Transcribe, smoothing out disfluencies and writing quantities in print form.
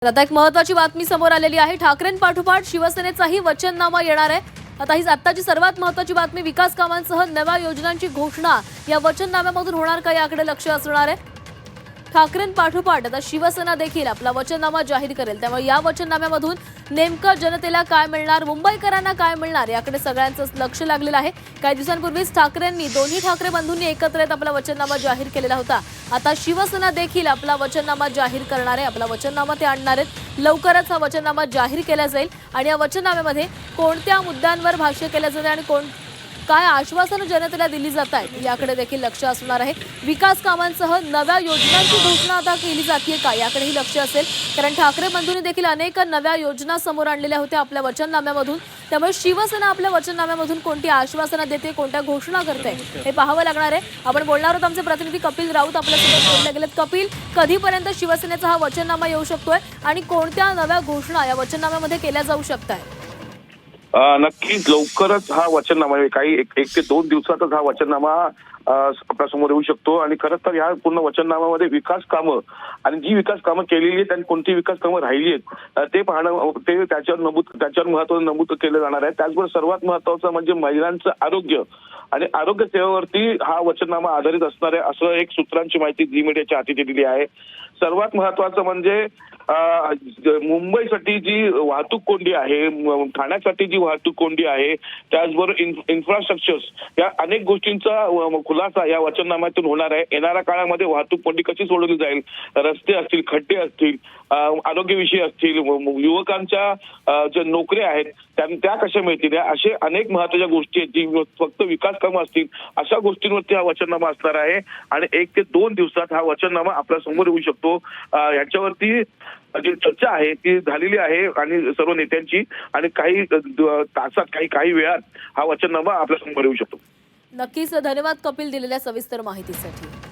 आता एक महत्त्वाची बातमी समोर आलेली आहे। ठाकरेंपाठोपाठ शिवसेनेचाही वचननामा येणार आहे। आता ही आत्ताची सर्वात महत्त्वाची बातमी, विकास कामांसह नव्या योजनांची घोषणा या वचननाम्यामधून होणार का याकडे लक्ष असणार आहे। ठाकरेंपाठोपाठ आता शिवसेना देखील आपला वचननामा जाहीर करेल, त्यामुळे या वचननाम्यामधून नेमकं जनतेला काय मिळणार, मुंबईकरांना काय मिळणार याकडे सगळ्यांचं लक्ष लागलेलं आहे। काही दिवसांपूर्वीच ठाकरेंनी दोन्ही ठाकरे बंधूंनी एकत्र येत आपला वचननामा जाहीर केलेला होता। आता शिवसेना देखील आपला वचननामा जाहीर करणार आहे, आपला वचननामा ते आणणार आहेत। लवकरच हा वचननामा जाहीर केला जाईल आणि या वचननाम्यामध्ये कोणत्या मुद्द्यांवर भाष्य केलं जाते आणि काय आश्वासनं जनतेला दिली जात आहेत याकडे देखील लक्ष असणार आहे। विकास कामांसह नव्या योजनांची घोषणा आता केली जाते का याकडेही लक्ष असेल, कारण ठाकरे बंधूंनी देखील अनेक नव्या योजना समोर आणलेल्या होत्या आपल्या वचननाम्यामधून। त्यामुळे शिवसेना आपल्या वचननाम्यामधून कोणती आश्वासनं देते, कोणत्या घोषणा करते हे पाहावं लागणार आहे। आपण बोलणार आहोत, आमचे प्रतिनिधी कपिल राऊत आपल्यासोबत जोडले गेलेत। कपिल, कधीपर्यंत शिवसेनेचा हा वचननामा येऊ शकतोय आणि कोणत्या नव्या घोषणा या वचननाम्यामध्ये केल्या जाऊ शकतात? नक्कीच लवकरच हा वचननामा काही एक ते 2 दिवसातच हा वचननामा आपल्या समोर येऊ शकतो। आणि खरंच तर या पूर्ण वचननाम्यामध्ये विकास कामं आणि जी विकास कामं केलेली आहेत आणि कोणती विकास कामं राहिली आहेत ते पाहणं, ते त्याच्यावर महत्त्व नमूद केलं जाणार आहे। त्याचबरोबर सर्वात महत्त्वाचं म्हणजे महिलांचं आरोग्य आणि आरोग्य सेवेवरती हा वचननामा आधारित असणार आहे, असं एक सूत्रांची माहिती झी मीडियाच्या हाती दिलेली आहे। सर्वात महत्त्वाचं म्हणजे मुंबईसाठी जी वाहतूक कोंडी आहे, ठाण्यासाठी जी वाहतूक कोंडी आहे, त्याचबरोबर इन्फ्रास्ट्रक्चर्स या अनेक गोष्टींचा खुलासा या वचननाम्यातून होणार आहे। येणाऱ्या काळामध्ये वाहतूक कोंडी कशी सोडवली जाईल, रस्ते असतील, खड्डे असतील, आरोग्यविषयी असतील, युवकांच्या ज्या नोकऱ्या आहेत त्या कशा मिळतील, असे अनेक महत्त्वाच्या गोष्टी आहेत जी फक्त विकास कामं असतील अशा गोष्टींवरती हा वचननामा असणार आहे। आणि 1 ते 2 दिवसात हा वचननामा आपल्या समोर येऊ शकतो। याच्यावरती जी चर्चा आहे ती झालेली आहे आणि सर्व नेत्यांची, आणि काही तासात काही वेळात हा वचननामा आपल्या समोर येऊ शकतो। नक्कीच, धन्यवाद कपिल दिलेल्या सविस्तर माहितीसाठी।